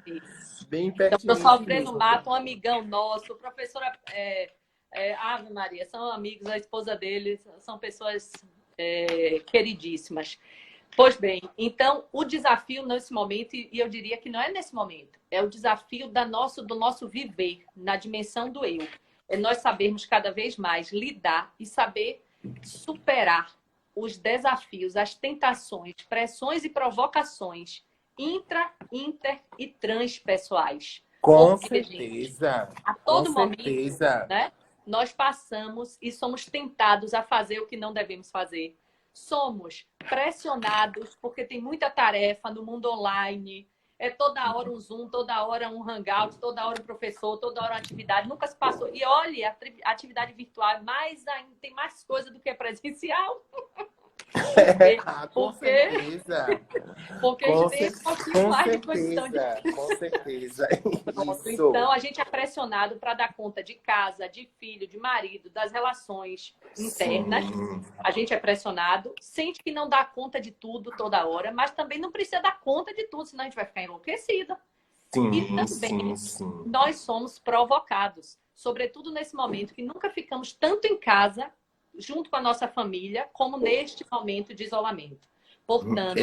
Isso. Bem Então, o pertinente professor Alfredo mesmo. Mata, um amigão nosso, professora Ave Maria, são amigos, a esposa dele, são pessoas queridíssimas. Pois bem, então o desafio nesse momento, e eu diria que não é nesse momento, é o desafio do nosso viver na dimensão do eu. É nós sabermos cada vez mais lidar e saber superar os desafios, as tentações, pressões e provocações inter e transpessoais. Com Porque, gente, certeza. a Com todo momento, certeza. né, nós passamos e somos tentados a fazer o que não devemos fazer. Somos pressionados porque tem muita tarefa no mundo online. É toda hora um Zoom, toda hora um Hangout, toda hora um professor, toda hora uma atividade. Nunca se passou. E olha, a atividade virtual é mais ainda, tem mais coisa do que presencial. Com Porque certeza. a gente tem um pouquinho mais de condição de... Com certeza. Pronto. Isso. Então, a gente é pressionado para dar conta de casa, de filho, de marido, das relações internas. Sim. A gente é pressionado, sente que não dá conta de tudo toda hora, mas também não precisa dar conta de tudo, senão a gente vai ficar enlouquecida. E também nós somos provocados, sobretudo nesse momento que nunca ficamos tanto em casa, junto com a nossa família, como neste momento de isolamento. Portanto,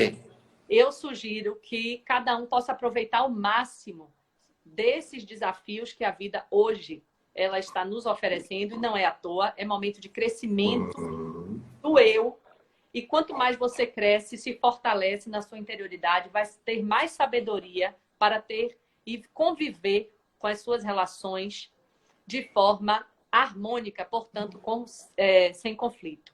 eu sugiro que cada um possa aproveitar ao máximo desses desafios que a vida hoje ela está nos oferecendo, e não é à toa, é momento de crescimento do eu. E quanto mais você cresce, se fortalece na sua interioridade, vai ter mais sabedoria para ter e conviver com as suas relações de forma harmônica, portanto, sem conflito.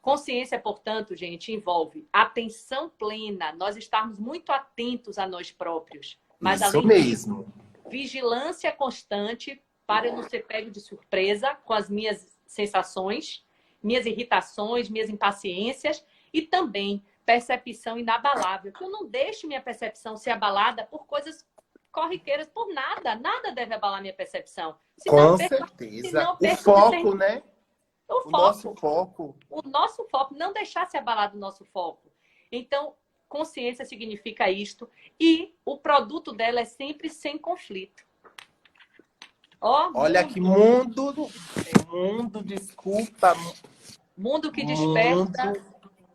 Consciência, portanto, gente, envolve atenção plena, nós estarmos muito atentos a nós próprios. Mas, isso além mesmo. disso, vigilância constante para eu não ser pego de surpresa com as minhas sensações, minhas irritações, minhas impaciências, e também percepção inabalável, que eu não deixe minha percepção ser abalada por coisas corriqueiras, por nada. Nada deve abalar minha percepção. Com certeza. O foco, né? O nosso foco. O nosso foco, não deixar se abalar do nosso foco. Então, consciência significa isto. E o produto dela é sempre sem conflito. Olha que mundo, desculpa. Mundo que desperta.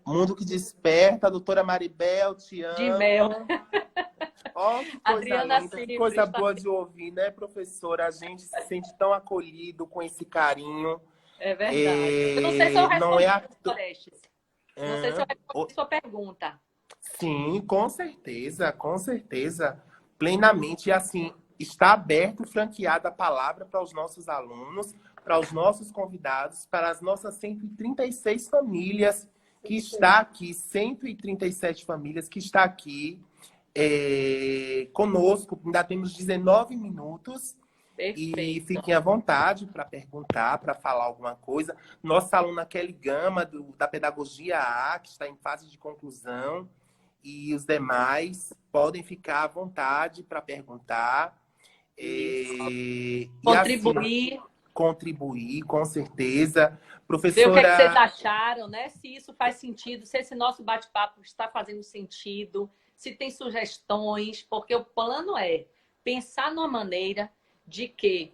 Mundo que desperta, doutora Maribel, te amo. De mel. Ó, que coisa linda, que coisa boa de ouvir, né, professora? A gente se sente tão acolhido com esse carinho. É verdade. Eu não sei se eu respondi, Orestes. Não sei se eu respondi a sua pergunta. Sim, com certeza. Plenamente. E assim, está aberto, franqueada a palavra para os nossos alunos, para os nossos convidados, para as nossas 136 famílias que está aqui, 137 famílias que está aqui conosco. Ainda temos 19 minutos. Perfeito. E fiquem à vontade para perguntar, para falar alguma coisa. Nossa aluna Kelly Gama, da Pedagogia A, que está em fase de conclusão, e os demais podem ficar à vontade para perguntar. Contribuir. E assim, contribuir, com certeza. Ver o que é que vocês Professora... acharam, né? Se isso faz sentido, se esse nosso bate-papo está fazendo sentido, se tem sugestões, porque o plano é pensar numa maneira de que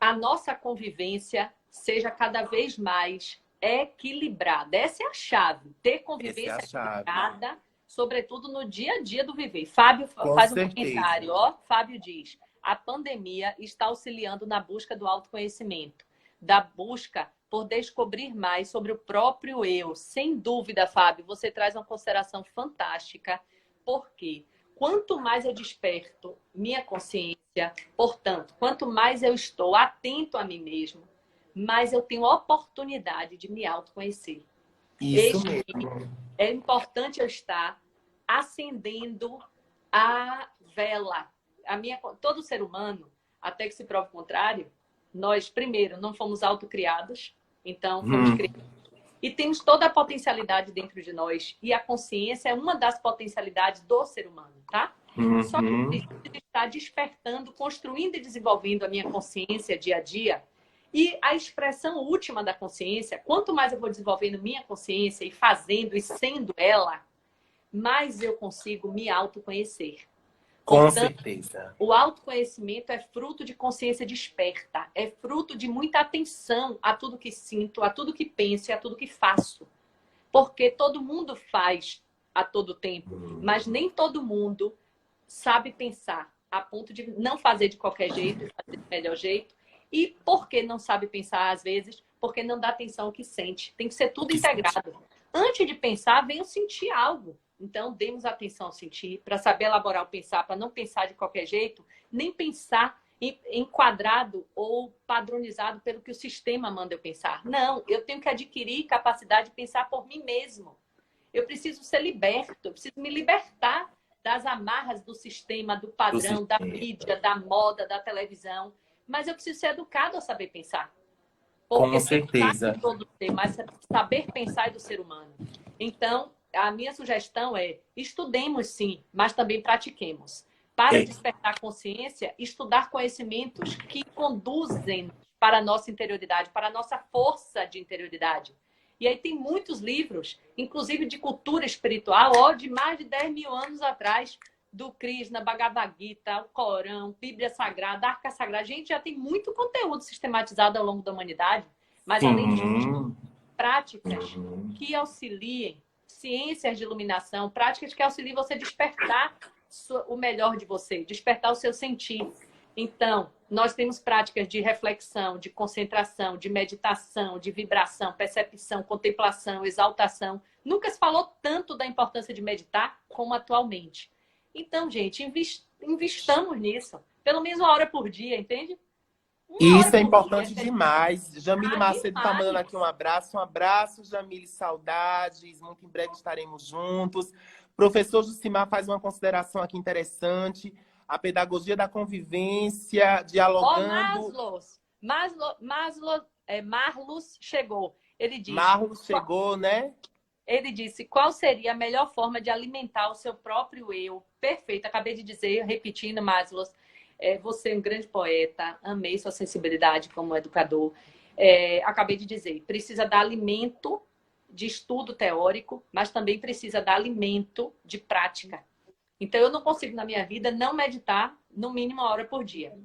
a nossa convivência seja cada vez mais equilibrada. Essa é a chave. Ter convivência equilibrada, sobretudo no dia a dia do viver. Fábio faz um comentário, ó. Fábio diz: a pandemia está auxiliando na busca do autoconhecimento, da busca por descobrir mais sobre o próprio eu. Sem dúvida, Fábio, você traz uma consideração fantástica, porque quanto mais eu desperto minha consciência, portanto, quanto mais eu estou atento a mim mesmo, mais eu tenho oportunidade de me autoconhecer. Isso mesmo. É importante eu estar acendendo a vela. Todo ser humano, até que se prove o contrário, nós, primeiro, não fomos autocriados, então fomos criados. E temos toda a potencialidade dentro de nós. E a consciência é uma das potencialidades do ser humano, tá? Só que eu preciso estar despertando, construindo e desenvolvendo a minha consciência dia a dia. E a expressão última da consciência, quanto mais eu vou desenvolvendo minha consciência e fazendo e sendo ela, mais eu consigo me autoconhecer. Com certeza. O autoconhecimento é fruto de consciência desperta, é fruto de muita atenção a tudo que sinto, a tudo que penso e a tudo que faço. Porque todo mundo faz a todo tempo, mas nem todo mundo sabe pensar a ponto de não fazer de qualquer jeito, fazer do melhor jeito. E por que não sabe pensar às vezes? Porque não dá atenção ao que sente. Tem que ser tudo integrado. Antes de pensar, venha sentir algo. Então, demos atenção ao sentir, para saber elaborar o pensar, para não pensar de qualquer jeito, nem pensar enquadrado ou padronizado pelo que o sistema manda eu pensar. Não, eu tenho que adquirir capacidade de pensar por mim mesmo. Eu preciso ser liberto, eu preciso me libertar das amarras do sistema, do padrão, da mídia, da moda, da televisão. Mas eu preciso ser educado a saber pensar. Porque com certeza. Pensar todo ser, mas saber pensar é do ser humano. Então, a minha sugestão é: estudemos sim, mas também pratiquemos. Para despertar a consciência, estudar conhecimentos que conduzem para a nossa interioridade, para a nossa força de interioridade. E aí tem muitos livros, inclusive de cultura espiritual, de mais de 10 mil anos atrás, do Krishna, Bhagavad Gita, o Corão, Bíblia Sagrada, Arca Sagrada. A gente já tem muito conteúdo sistematizado ao longo da humanidade, mas além disso, práticas que auxiliem, ciências de iluminação, práticas que auxiliem você a despertar o melhor de você, despertar o seu sentir. Então, nós temos práticas de reflexão, de concentração, de meditação, de vibração, percepção, contemplação, exaltação. Nunca se falou tanto da importância de meditar como atualmente. Então, gente, investamos nisso. Pelo menos 1 hora por dia, entende? Isso é importante demais. Jamile Macedo está mandando aqui um abraço. Um abraço, Jamile, saudades. Muito em breve estaremos juntos. Professor Jucimar faz uma consideração aqui interessante. A pedagogia da convivência, dialogando... Marlos chegou. Ele disse... Marlos chegou, né? Ele disse: qual seria a melhor forma de alimentar o seu próprio eu? Perfeito, acabei de dizer, repetindo, Maslow, você é um grande poeta, amei sua sensibilidade como educador. Acabei de dizer, precisa dar alimento de estudo teórico, mas também precisa dar alimento de prática. Então, eu não consigo, na minha vida, não meditar no mínimo 1 hora por dia.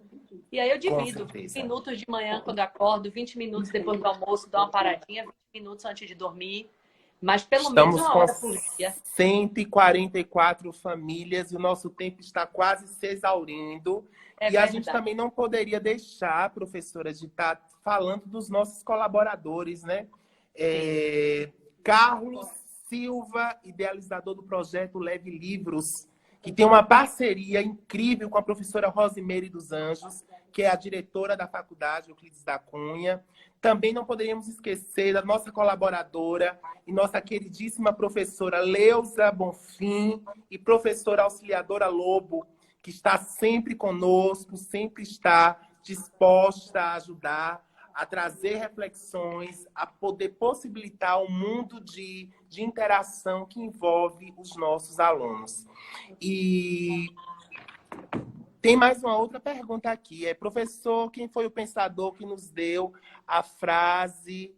E aí eu divido 20 minutos de manhã quando eu acordo, 20 minutos depois do almoço, dou uma paradinha, 20 minutos antes de dormir. Mas pelo menos 1 hora por dia. 144 famílias e o nosso tempo está quase se exaurindo. E a gente também não poderia deixar, professora, de estar falando dos nossos colaboradores, né? Carlos Silva, idealizador do projeto Leve Livros, que tem uma parceria incrível com a professora Rosimeire dos Anjos, que é a diretora da Faculdade Euclides da Cunha. Também não poderíamos esquecer da nossa colaboradora e nossa queridíssima professora Leusa Bonfim e professora auxiliadora Lobo, que está sempre conosco, sempre está disposta a ajudar, a trazer reflexões, a poder possibilitar um mundo de interação que envolve os nossos alunos. E tem mais uma outra pergunta aqui. Professor, quem foi o pensador que nos deu a frase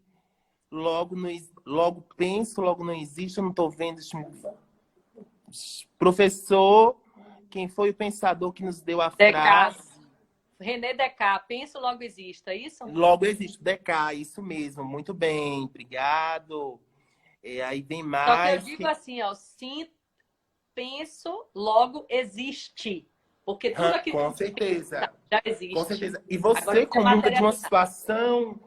logo penso, logo não existe? Eu não estou vendo. Professor, quem foi o pensador que nos deu a frase? René Descartes, penso, logo existe, é isso? Logo existe, Descartes, isso mesmo. Muito bem, obrigado. Aí vem mais. Só que eu digo assim, ó, sim, penso, logo existe. Porque tudo aquilo com certeza. já existe. Com certeza. E você comunga de uma situação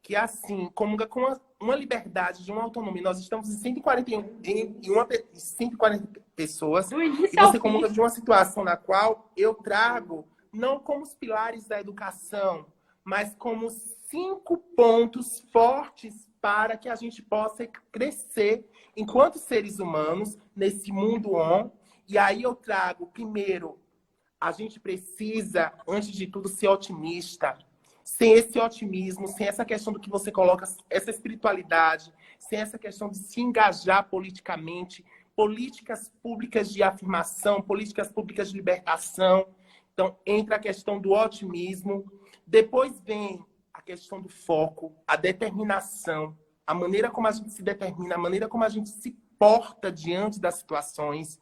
que, assim, comunga com uma liberdade, de uma autonomia. Nós estamos em 140 pessoas. E você comunga de uma situação na qual eu trago, não como os pilares da educação, mas como 5 pontos fortes para que a gente possa crescer enquanto seres humanos nesse mundo on. E aí eu trago, primeiro, a gente precisa, antes de tudo, ser otimista. Sem esse otimismo, sem essa questão do que você coloca, essa espiritualidade, sem essa questão de se engajar politicamente, políticas públicas de afirmação, políticas públicas de libertação. Então, entra a questão do otimismo. Depois vem a questão do foco, a determinação, a maneira como a gente se determina, a maneira como a gente se porta diante das situações.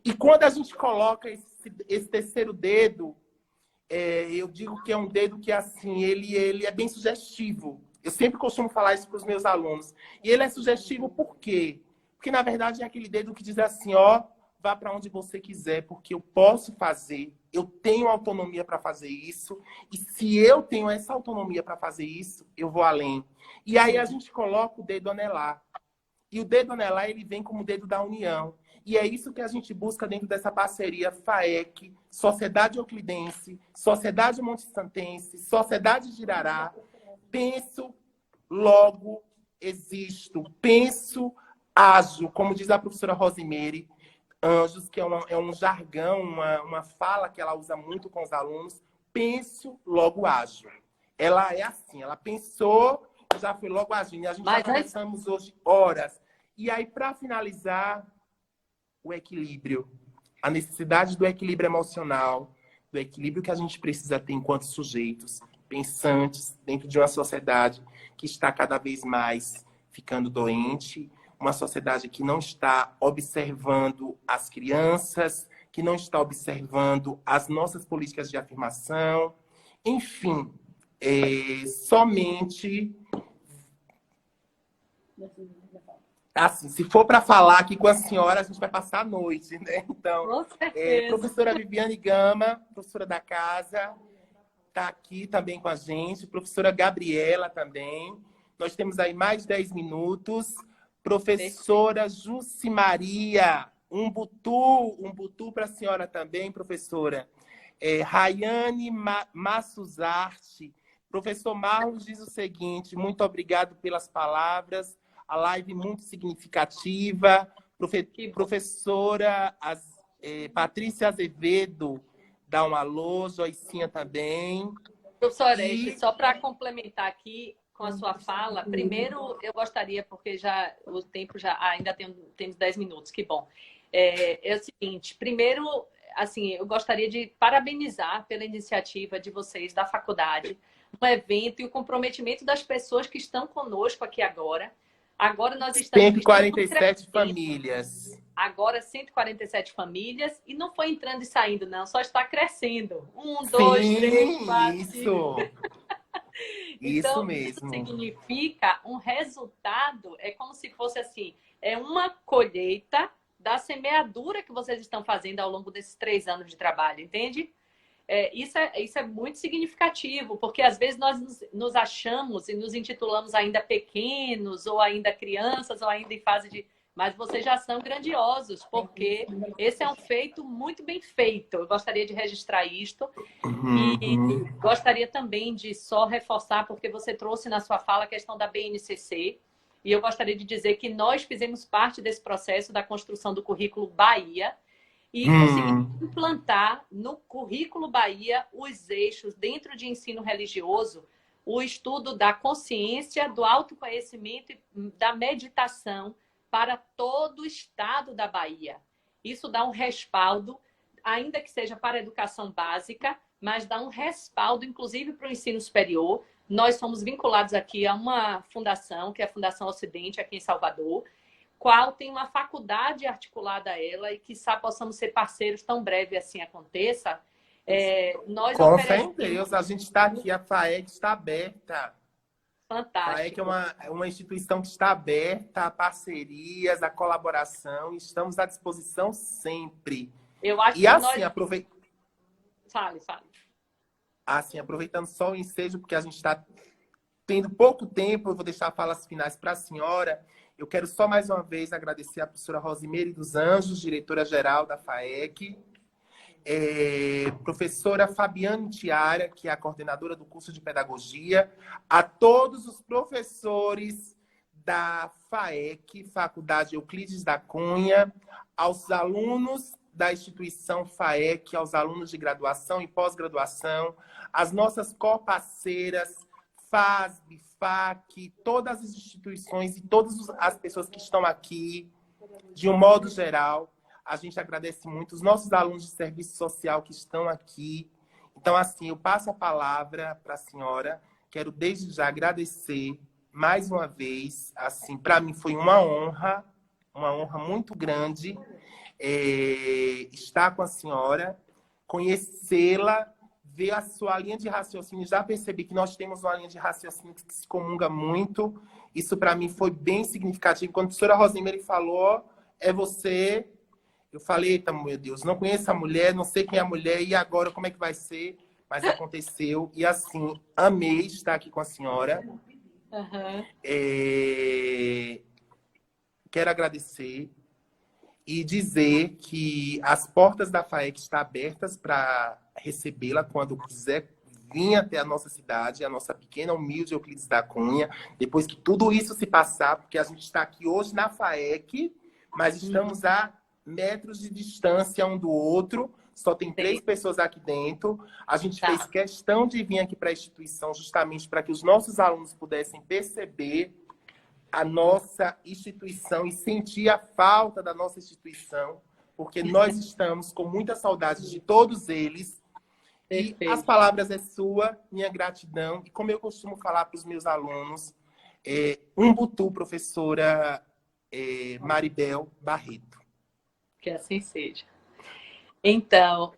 E quando a gente coloca esse terceiro dedo, eu digo que é um dedo que, assim, ele é bem sugestivo. Eu sempre costumo falar isso para os meus alunos. E ele é sugestivo por quê? Porque, na verdade, é aquele dedo que diz assim, ó, vá para onde você quiser, porque eu posso fazer, eu tenho autonomia para fazer isso, e se eu tenho essa autonomia para fazer isso, eu vou além. E aí a gente coloca o dedo anelar. E o dedo anelar, ele vem como o dedo da união. E é isso que a gente busca dentro dessa parceria FAEC, Sociedade Euclidense, Sociedade Monte-Santense, Sociedade Girará. Penso, logo existo. Penso, ajo, como diz a professora Rosimeire Anjos, que é um jargão, uma fala que ela usa muito com os alunos. Penso, logo ajo. Ela é assim, ela pensou, já foi logo agindo. E a gente já conversamos hoje horas. E aí, para finalizar, o equilíbrio. A necessidade do equilíbrio emocional, do equilíbrio que a gente precisa ter enquanto sujeitos pensantes dentro de uma sociedade que está cada vez mais ficando doente, uma sociedade que não está observando as crianças, que não está observando as nossas políticas de afirmação. Enfim, somente... Assim, se for para falar aqui com a senhora, a gente vai passar a noite, né? Então, professora Viviane Gama, professora da casa, está aqui também com a gente. Professora Gabriela também. Nós temos aí mais 10 minutos. Professora Jucimaria, um butu para a senhora também, professora. Rayane Massuzarte. Professor Marlos diz o seguinte, muito obrigado pelas palavras. A live muito significativa. Professora Patrícia Azevedo dá um alô, Joicinha também. Professora, só para complementar aqui com a sua fala, primeiro eu gostaria, porque já o tempo já ainda temos 10 minutos, que bom. É o seguinte, primeiro, assim, eu gostaria de parabenizar pela iniciativa de vocês da faculdade, o evento e o comprometimento das pessoas que estão conosco aqui agora. Agora nós estamos... 147 famílias. Agora 147 famílias. E não foi entrando e saindo, não. Só está crescendo. 1, 2, 3, 4, isso. Então, isso mesmo. Isso significa um resultado, é como se fosse assim, é uma colheita da semeadura que vocês estão fazendo ao longo desses 3 anos de trabalho, entende? Isso é muito significativo, porque às vezes nós nos achamos e nos intitulamos ainda pequenos, ou ainda crianças, ou ainda em fase mas vocês já são grandiosos, porque esse é um feito muito bem feito. Eu gostaria de registrar isto e gostaria também de só reforçar, porque você trouxe na sua fala a questão da BNCC, e eu gostaria de dizer que nós fizemos parte desse processo da construção do currículo Bahia e conseguimos implantar no currículo Bahia os eixos dentro de ensino religioso, o estudo da consciência, do autoconhecimento e da meditação para todo o estado da Bahia. Isso dá um respaldo, ainda que seja para a educação básica, mas dá um respaldo, inclusive, para o ensino superior. Nós somos vinculados aqui a uma fundação, que é a Fundação Ocidente, aqui em Salvador, qual tem uma faculdade articulada a ela e, quiçá, possamos ser parceiros tão breve assim aconteça. Nós Com oferecemos... certeza, a gente está aqui, a FAEC está aberta. Fantástico. A FAEC é uma instituição que está aberta a parcerias, a colaboração, e estamos à disposição sempre. Eu acho e que assim, nós... Fale. Assim, aproveitando só o ensejo, porque a gente está tendo pouco tempo, eu vou deixar falas finais para a senhora. Eu quero só mais uma vez agradecer a professora Rosimeire dos Anjos, diretora-geral da FAEC, professora Fabiane Tiara, que é a coordenadora do curso de pedagogia, a todos os professores da FAEC, Faculdade Euclides da Cunha, aos alunos da instituição FAEC, aos alunos de graduação e pós-graduação, as nossas coparceiras, FASB, FAC, todas as instituições e todas as pessoas que estão aqui, de um modo geral. A gente agradece muito os nossos alunos de serviço social que estão aqui. Então, assim, eu passo a palavra para a senhora. Quero desde já agradecer mais uma vez. Assim, para mim foi uma honra muito grande estar com a senhora, conhecê-la, ver a sua linha de raciocínio. Já percebi que nós temos uma linha de raciocínio que se comunga muito. Isso, para mim, foi bem significativo. Quando a professora Rosimeire falou, é você... Eu falei, eita, meu Deus, não conheço a mulher, não sei quem é a mulher, e agora como é que vai ser? Mas aconteceu, e assim, amei estar aqui com a senhora. Quero agradecer e dizer que as portas da FAEC estão abertas para recebê-la quando quiser vir até a nossa cidade, a nossa pequena, humilde Euclides da Cunha, depois que tudo isso se passar, porque a gente está aqui hoje na FAEC, mas estamos a metros de distância um do outro, só tem 3 pessoas aqui dentro. A gente fez questão de vir aqui para a instituição justamente para que os nossos alunos pudessem perceber a nossa instituição e sentir a falta da nossa instituição, porque nós estamos com muita saudade de todos eles. E as palavras é sua, minha gratidão. E como eu costumo falar para os meus alunos, Umbutu, professora Maribel Barreto. Que assim seja. Então,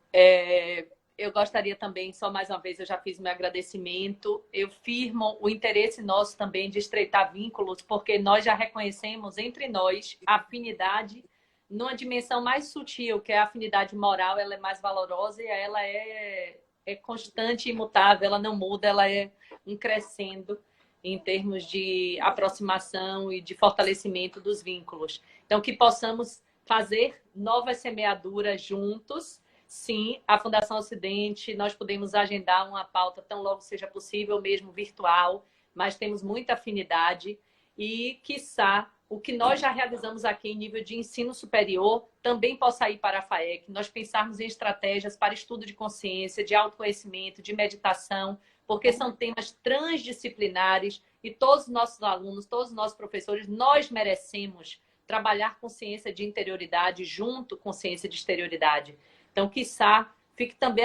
eu gostaria também, só mais uma vez, eu já fiz meu agradecimento. Eu firmo o interesse nosso também de estreitar vínculos, porque nós já reconhecemos entre nós a afinidade numa dimensão mais sutil, que é a afinidade moral. Ela é mais valorosa e ela é constante e imutável, ela não muda, ela é um crescendo em termos de aproximação e de fortalecimento dos vínculos. Então, que possamos fazer novas semeaduras juntos. Sim, a Fundação Ocidente, nós podemos agendar uma pauta tão logo seja possível, mesmo virtual, mas temos muita afinidade e, quiçá, o que nós já realizamos aqui em nível de ensino superior também possa ir para a FAEC. Nós pensarmos em estratégias para estudo de consciência, de autoconhecimento, de meditação, porque são temas transdisciplinares e todos os nossos alunos, todos os nossos professores, nós merecemos trabalhar consciência de interioridade junto com ciência de exterioridade. Então, quiçá, fique também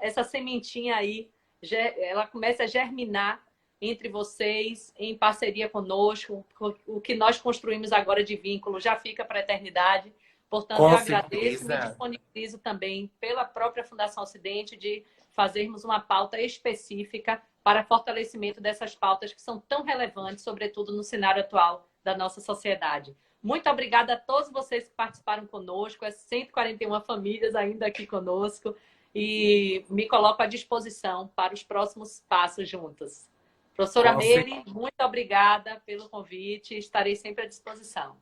essa sementinha aí, ela começa a germinar entre vocês, em parceria conosco. O que nós construímos agora de vínculo já fica para a eternidade. Portanto, eu agradeço e me disponibilizo também pela própria Fundação Ocidente de fazermos uma pauta específica para fortalecimento dessas pautas que são tão relevantes, sobretudo no cenário atual da nossa sociedade. Muito obrigada a todos vocês que participaram conosco, as 141 famílias ainda aqui conosco, e me coloco à disposição para os próximos passos juntos. Professora Meire, muito obrigada pelo convite, estarei sempre à disposição.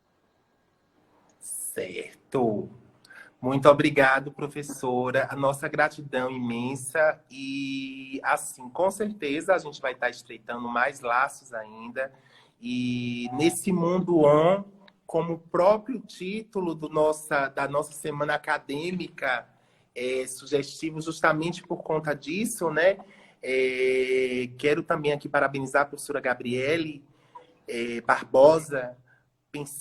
Certo. Muito obrigado, professora. A nossa gratidão imensa. E, assim, com certeza a gente vai estar estreitando mais laços ainda. E nesse mundo on, como o próprio título da nossa semana acadêmica é sugestivo justamente por conta disso, né? Quero também aqui parabenizar a professora Gabriele Barbosa,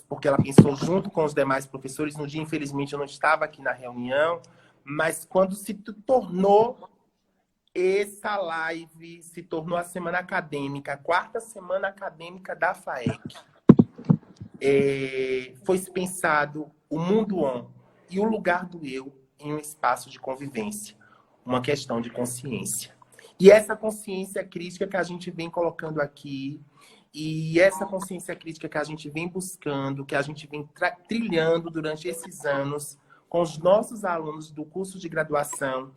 porque ela pensou junto com os demais professores. No dia, infelizmente, eu não estava aqui na reunião, mas quando se tornou essa live, se tornou a semana acadêmica, a quarta semana acadêmica da FAEC, foi pensado o mundo on e o lugar do eu em um espaço de convivência, uma questão de consciência. E essa consciência crítica que a gente vem colocando aqui, e essa consciência crítica que a gente vem buscando, que a gente vem trilhando durante esses anos com os nossos alunos do curso de graduação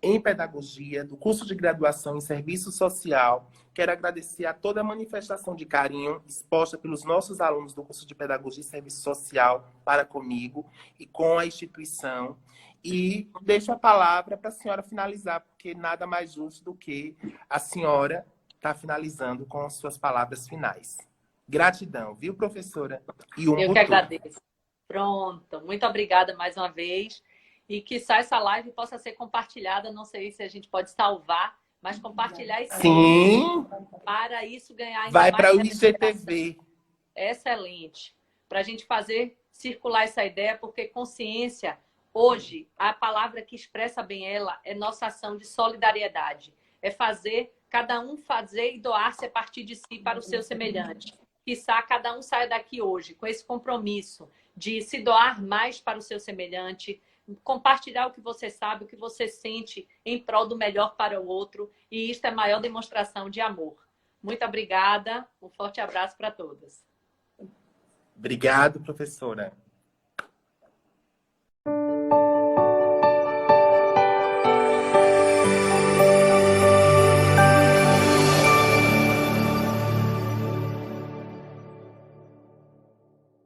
em pedagogia, do curso de graduação em serviço social. Quero agradecer a toda a manifestação de carinho exposta pelos nossos alunos do curso de pedagogia e serviço social para comigo e com a instituição. E deixo a palavra para a senhora finalizar, porque nada mais justo do que a senhora estar finalizando com as suas palavras finais. Gratidão, viu, professora? E Eu que agradeço. Pronto, muito obrigada mais uma vez. E que essa live possa ser compartilhada. Não sei se a gente pode salvar, mas compartilhar esse Sim, para isso ganhar ainda vai mais para o IGTV. Excelente. Para a gente fazer circular essa ideia, porque consciência, hoje, a palavra que expressa bem ela é nossa ação de solidariedade. É fazer, cada um fazer e doar-se a partir de si para o seu semelhante. Quiçá cada um saia daqui hoje com esse compromisso de se doar mais para o seu semelhante, compartilhar o que você sabe, o que você sente em prol do melhor para o outro. E isto é a maior demonstração de amor. Muito obrigada. Um forte abraço para todas. Obrigado, professora.